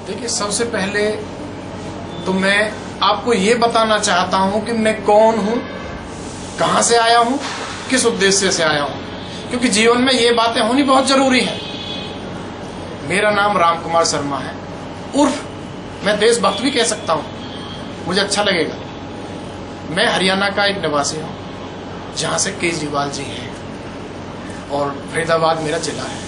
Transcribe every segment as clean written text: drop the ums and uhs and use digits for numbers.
देखिए, सबसे पहले तो मैं आपको ये बताना चाहता हूं कि मैं कौन हूं, कहां से आया हूं, किस उद्देश्य से आया हूं, क्योंकि जीवन में ये बातें होनी बहुत जरूरी है। मेरा नाम राम कुमार शर्मा है, उर्फ मैं देशभक्त भी कह सकता हूं, मुझे अच्छा लगेगा। मैं हरियाणा का एक निवासी हूं, जहां से केजरीवाल जी हैं, और फरीदाबाद मेरा जिला है।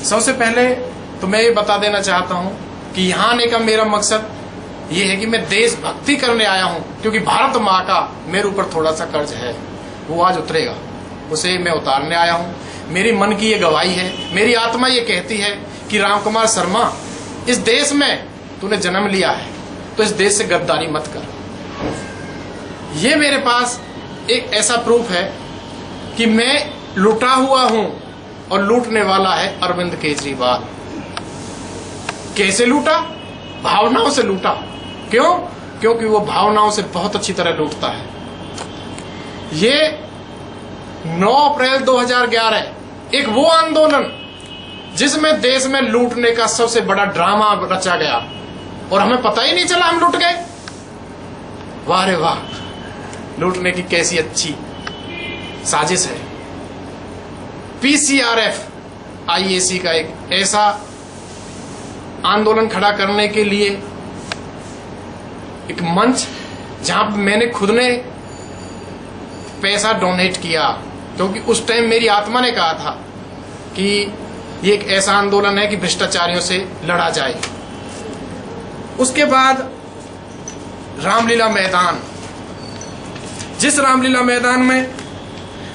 सबसे पहले तो मैं ये बता देना चाहता हूं कि यहां आने का मेरा मकसद ये है कि मैं देशभक्ति करने आया हूं, क्योंकि भारत माँ का मेरे ऊपर थोड़ा सा कर्ज है, वो आज उतरेगा, उसे मैं उतारने आया हूं। मेरी मन की ये गवाही है, मेरी आत्मा ये कहती है कि राम कुमार शर्मा, इस देश में तूने जन्म लिया है तो इस देश से गद्दारी मत कर। ये मेरे पास एक ऐसा प्रूफ है कि मैं लूटा हुआ हूं और लूटने वाला है अरविंद केजरीवाल। कैसे लूटा? भावनाओं से लूटा। क्यों? क्योंकि वो भावनाओं से बहुत अच्छी तरह लूटता है। ये 9 अप्रैल 2011 एक वो आंदोलन जिसमें देश में लूटने का सबसे बड़ा ड्रामा रचा गया और हमें पता ही नहीं चला हम लूट गए। वाह रे वाह, लूटने की कैसी अच्छी साजिश है। पीसीआरएफ आईएसी का एक ऐसा आंदोलन खड़ा करने के लिए एक मंच, जहां मैंने खुद ने पैसा डोनेट किया, क्योंकि उस टाइम मेरी आत्मा ने कहा था कि ये एक ऐसा आंदोलन है कि भ्रष्टाचारियों से लड़ा जाए। उसके बाद रामलीला मैदान, जिस रामलीला मैदान में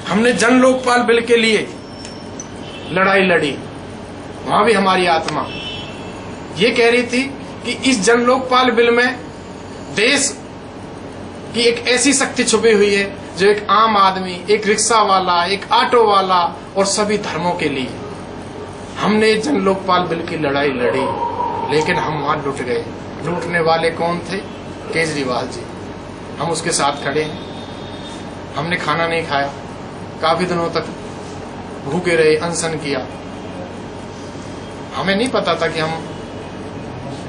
हमने जन लोकपाल बिल के लिए लड़ाई लड़ी, वहां भी हमारी आत्मा ये कह रही थी कि इस जन लोकपाल बिल में देश की एक ऐसी शक्ति छुपी हुई है जो एक आम आदमी, एक रिक्शा वाला, एक ऑटो वाला और सभी धर्मों के लिए। हमने जन लोकपाल बिल की लड़ाई लड़ी, लेकिन हम वहां लुट गए। लूटने वाले कौन थे? केजरीवाल जी। हम उसके साथ खड़े हैं। हमने खाना नहीं खाया, काफी दिनों तक भूखे रहे, अनशन किया। हमें नहीं पता था कि हम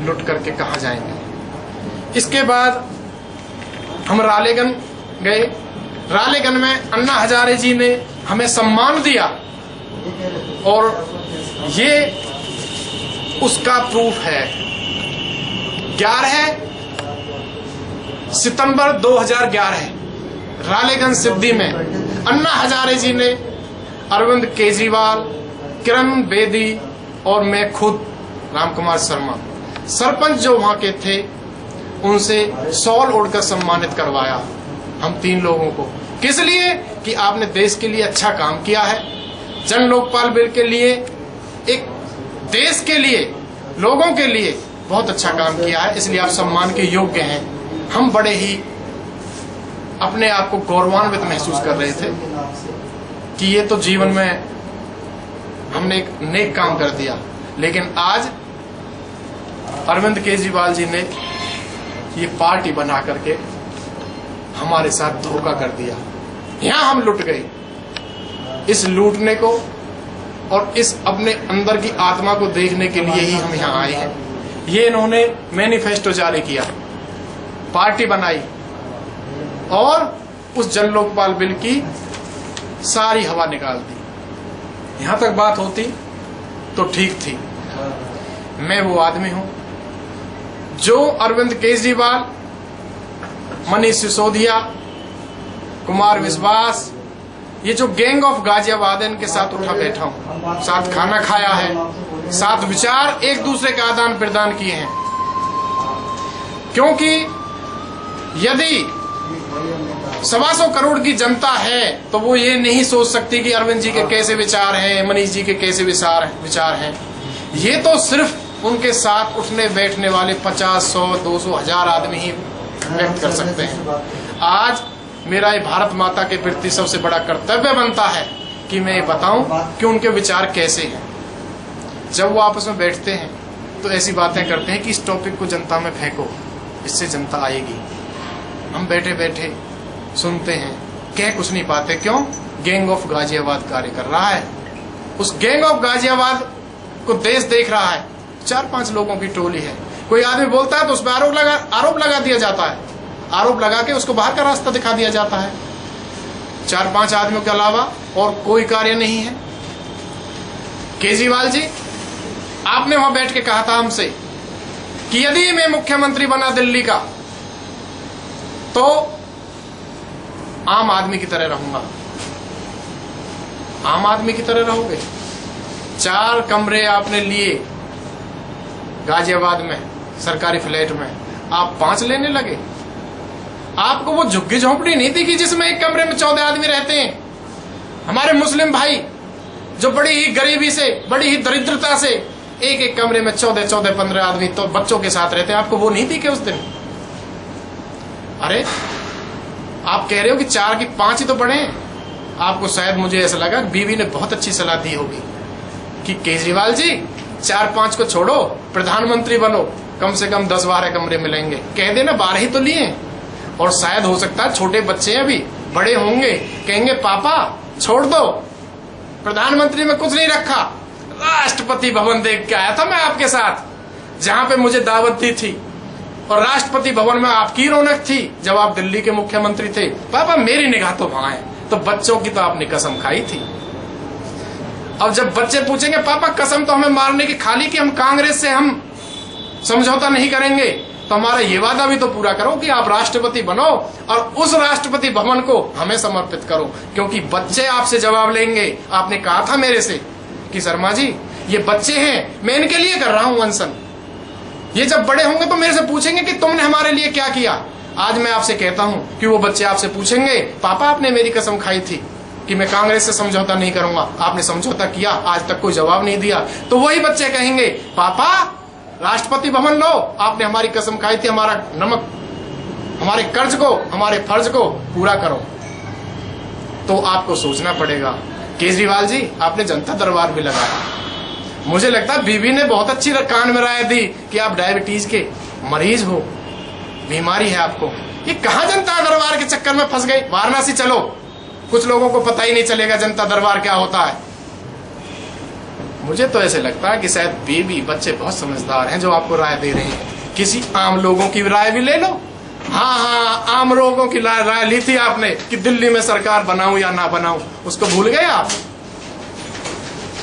लुट करके कहां जाएंगे। इसके बाद हम रालेगन गए। रालेगन में अन्ना हजारे जी ने हमें सम्मान दिया, और ये उसका प्रूफ है। 11 सितंबर 2011 रालेगन सिद्धि में अन्ना हजारे जी ने अरविंद केजरीवाल, किरण बेदी और मैं खुद राम कुमार शर्मा, सरपंच जो वहां के थे, उनसे शॉल ओढ़कर सम्मानित करवाया हम 3 लोगों को। किस लिए? कि आपने देश के लिए अच्छा काम किया है, जन लोकपाल बिल के लिए, एक देश के लिए, लोगों के लिए बहुत अच्छा काम किया है, इसलिए आप सम्मान के योग्य हैं। हम बड़े ही अपने आप को गौरवान्वित महसूस कर रहे थे कि ये तो जीवन में हमने एक नेक काम कर दिया। लेकिन आज अरविंद केजरीवाल जी ने ये पार्टी बना करके हमारे साथ धोखा कर दिया। यहां हम लुट गए। इस लूटने को और इस अपने अंदर की आत्मा को देखने के लिए ही हम यहां आए हैं। ये इन्होंने मैनिफेस्टो जारी किया, पार्टी बनाई और उस जन लोकपाल बिल की सारी हवा निकाल दी। यहां तक बात होती तो ठीक थी। मैं वो आदमी हूं जो अरविंद केजरीवाल, मनीष सिसोदिया, कुमार विश्वास, ये जो गैंग ऑफ गाजियाबाद है, इनके साथ उठा बैठा हूं, साथ खाना खाया है, साथ विचार एक दूसरे का आदान प्रदान किए हैं। क्योंकि यदि 125 करोड़ की जनता है तो वो ये नहीं सोच सकती कि अरविंद जी के कैसे विचार हैं, मनीष जी के कैसे विचार हैं। ये तो सिर्फ उनके साथ उठने बैठने वाले 50, 100, 200, 1000 आदमी ही व्यक्त कर सकते हैं। आज मेरा ये भारत माता के प्रति सबसे बड़ा कर्तव्य बनता है कि मैं ये बताऊं कि उनके विचार कैसे हैं। जब वो आपस में बैठते हैं तो ऐसी बातें करते हैं कि इस टॉपिक को जनता में फेंको, इससे जनता आएगी। हम बैठे बैठे सुनते हैं, कह कुछ नहीं पाते। क्यों? गैंग ऑफ गाजियाबाद कार्य कर रहा है। उस गैंग ऑफ गाजियाबाद को देश देख रहा है 4-5 लोगों की टोली है। कोई आदमी बोलता है तो उस पर आरोप लगा दिया जाता है, आरोप लगा के उसको बाहर का रास्ता दिखा दिया जाता है। 4-5 आदमियों के अलावा और कोई कार्य नहीं है। केजरीवाल जी, आपने वहां बैठ के कहा था हमसे कि यदि मैं मुख्यमंत्री बना दिल्ली का तो आम आदमी की तरह रहूंगा। आम आदमी की तरह रहोगे? 4 कमरे आपने लिए गाजियाबाद में सरकारी फ्लैट में, आप 5 लेने लगे। आपको वो झुग्गी झोंपड़ी नहीं थी कि जिसमें एक कमरे में 14 आदमी रहते हैं। हमारे मुस्लिम भाई जो बड़ी ही गरीबी से, बड़ी ही दरिद्रता से एक कमरे में 14-14, 15 आदमी तो बच्चों के साथ रहते हैं। आपको वो नहीं थी कि उस दिन? अरे आप कह रहे हो कि 4 की 5 ही तो बढ़े। आपको शायद, मुझे ऐसा लगा, बीवी ने बहुत अच्छी सलाह दी होगी कि केजरीवाल जी 4-5 को छोड़ो, प्रधानमंत्री बनो, कम से कम 10-12 कमरे मिलेंगे। कह देना 12 ही तो लिए। और शायद हो सकता है छोटे बच्चे अभी बड़े होंगे, कहेंगे पापा छोड़ दो, प्रधानमंत्री में कुछ नहीं रखा, राष्ट्रपति भवन देख के आया था मैं आपके साथ, जहां पे मुझे दावत दी थी, और राष्ट्रपति भवन में आपकी रौनक थी जब आप दिल्ली के मुख्यमंत्री थे। पापा मेरी निगाह तो वहां है। तो बच्चों की तो आपने कसम खाई थी। अब जब बच्चे पूछेंगे पापा कसम तो हमें मारने की खाली कि हम कांग्रेस से हम समझौता नहीं करेंगे, तो हमारा ये वादा भी तो पूरा करो कि आप राष्ट्रपति बनो और उस राष्ट्रपति भवन को हमें समर्पित करो, क्योंकि बच्चे आपसे जवाब लेंगे। आपने कहा था मेरे से कि शर्मा जी ये बच्चे हैं, मैं इनके लिए कर रहा हूं अनशन, ये जब बड़े होंगे तो मेरे से पूछेंगे कि तुमने हमारे लिए क्या किया। आज मैं आपसे कहता हूं कि वो बच्चे आपसे पूछेंगे पापा आपने मेरी कसम खाई थी कि मैं कांग्रेस से समझौता नहीं करूंगा, आपने समझौता किया, आज तक कोई जवाब नहीं दिया। तो वही बच्चे कहेंगे पापा राष्ट्रपति भवन लो, आपने हमारी कसम खाई थी, हमारा नमक, हमारे कर्ज को, हमारे फर्ज को पूरा करो। तो आपको सोचना पड़ेगा। केजरीवाल जी आपने जनता दरबार भी लगाया, मुझे लगता है बीवी ने बहुत अच्छी कान में राय दी कि आप डायबिटीज के मरीज हो, बीमारी है आपको। ये कहां जनता दरबार के चक्कर में फंस गई? वाराणसी चलो, कुछ लोगों को पता ही नहीं चलेगा जनता दरबार क्या होता है। मुझे तो ऐसे लगता है कि शायद बीवी बच्चे बहुत समझदार हैं जो आपको राय दे रहे हैं। किसी आम लोगों की राय भी ले लो। हाँ, आम लोगों की राय ली थी आपने कि दिल्ली में सरकार बनाऊं या ना बनाऊं, उसको भूल गए आप।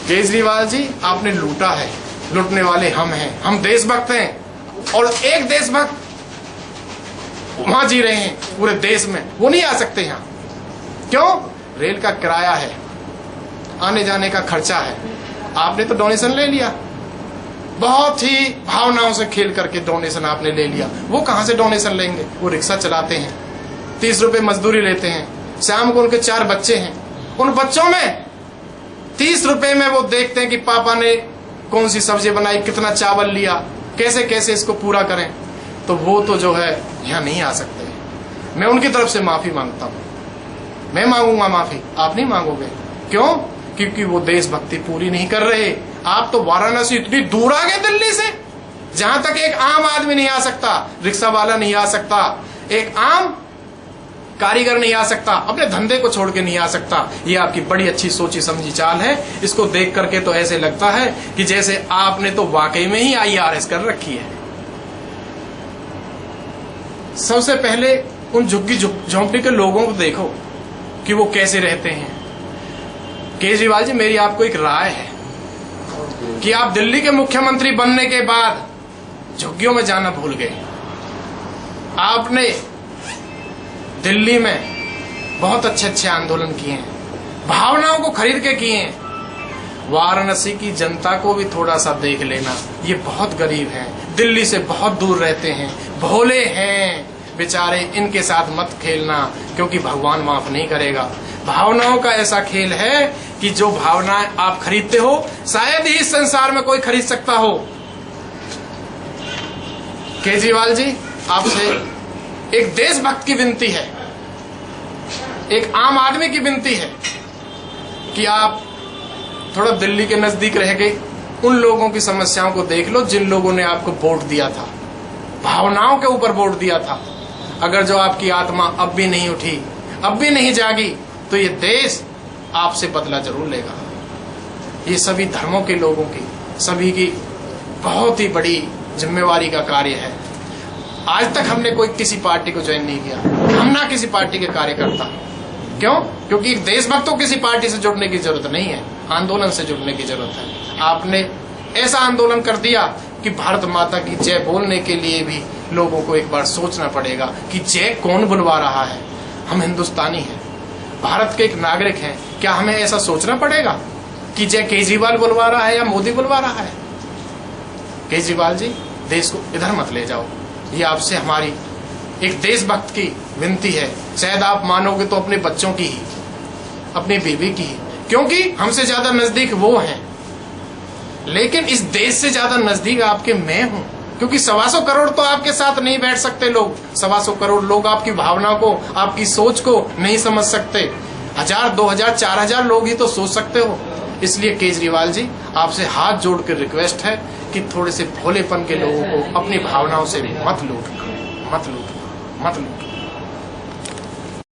केजरीवाल जी आपने लूटा है, लूटने वाले हम हैं, हम देशभक्त हैं। और एक देशभक्त वहां जी रहे हैं पूरे देश में, वो नहीं आ सकते यहाँ। क्यों? रेल का किराया है, आने जाने का खर्चा है। आपने तो डोनेशन ले लिया, बहुत ही भावनाओं से खेल करके डोनेशन आपने ले लिया। वो कहां से डोनेशन लेंगे? वो रिक्शा चलाते हैं, 30 रुपए मजदूरी लेते हैं, शाम को उनके 4 बच्चे हैं, उन बच्चों में 30 रुपए में वो देखते हैं कि पापा ने कौन सी सब्जी बनाई, कितना चावल लिया, कैसे कैसे इसको पूरा करें। तो वो तो जो है यहाँ नहीं आ सकते। मैं उनकी तरफ से माफी मांगता हूँ, मैं मांगूंगा माफी, आप नहीं मांगोगे। क्यों? क्योंकि वो देशभक्ति पूरी नहीं कर रहे। आप तो वाराणसी इतनी दूर आ गए दिल्ली से, जहां तक एक आम आदमी नहीं आ सकता, रिक्शा वाला नहीं आ सकता, एक आम कारीगर नहीं आ सकता, अपने धंधे को छोड़ के नहीं आ सकता। ये आपकी बड़ी अच्छी सोची समझी चाल है। इसको देख करके तो ऐसे लगता है कि जैसे आपने तो वाकई में ही IRS कर रखी है। सबसे पहले उन झुग्गी झोंपड़ी के लोगों को देखो कि वो कैसे रहते हैं। केजरीवाल जी मेरी आपको एक राय है कि आप दिल्ली के मुख्यमंत्री बनने के बाद झुग्गियों में जाना भूल गए। आपने दिल्ली में बहुत अच्छे अच्छे आंदोलन किए हैं, भावनाओं को खरीद के किए हैं। वाराणसी की जनता को भी थोड़ा सा देख लेना, ये बहुत गरीब हैं, दिल्ली से बहुत दूर रहते हैं, भोले हैं बेचारे, इनके साथ मत खेलना क्योंकि भगवान माफ नहीं करेगा। भावनाओं का ऐसा खेल है कि जो भावनाएं आप खरीदते हो शायद ही इस संसार में कोई खरीद सकता हो। केजरीवाल जी आपसे एक देशभक्त की विनती है, एक आम आदमी की विनती है कि आप थोड़ा दिल्ली के नजदीक रह गए, उन लोगों की समस्याओं को देख लो जिन लोगों ने आपको वोट दिया था, भावनाओं के ऊपर वोट दिया था। अगर जो आपकी आत्मा अब भी नहीं उठी, अब भी नहीं जागी, तो ये देश आपसे बदला जरूर लेगा। ये सभी धर्मों के लोगों की, सभी की बहुत ही बड़ी जिम्मेवारी का कार्य है। आज तक हमने कोई किसी पार्टी को ज्वाइन नहीं किया, हम ना किसी पार्टी के कार्यकर्ता। क्यों? क्योंकि देशभक्त को किसी पार्टी से जुड़ने की जरूरत नहीं है, आंदोलन से जुड़ने की जरूरत है। आपने ऐसा आंदोलन कर दिया कि भारत माता की जय बोलने के लिए भी लोगों को एक बार सोचना पड़ेगा कि जय कौन बुलवा रहा है। हम हिंदुस्तानी हैं, भारत के एक नागरिक हैं, क्या हमें ऐसा सोचना पड़ेगा कि जय केजरीवाल बुलवा रहा है या मोदी बुलवा रहा है? केजरीवाल जी, देश को इधर मत ले जाओ, ये आपसे हमारी एक देशभक्त की विनती है। शायद आप मानोगे तो अपने बच्चों की ही, अपनी बीवी की ही, क्योंकि हमसे ज्यादा नजदीक वो हैं, लेकिन इस देश से ज्यादा नजदीक आपके मैं हूं, क्योंकि 125 करोड़ तो आपके साथ नहीं बैठ सकते लोग। 125 करोड़ लोग आपकी भावना को, आपकी सोच को नहीं समझ सकते। 1000, 2000, 4000 लोग ही तो सोच सकते हो। इसलिए केजरीवाल जी, आपसे हाथ जोड़ कर रिक्वेस्ट है कि थोड़े से भोलेपन के लोगों को अपनी भावनाओं से मत लूट, मत लूट, मत लूट।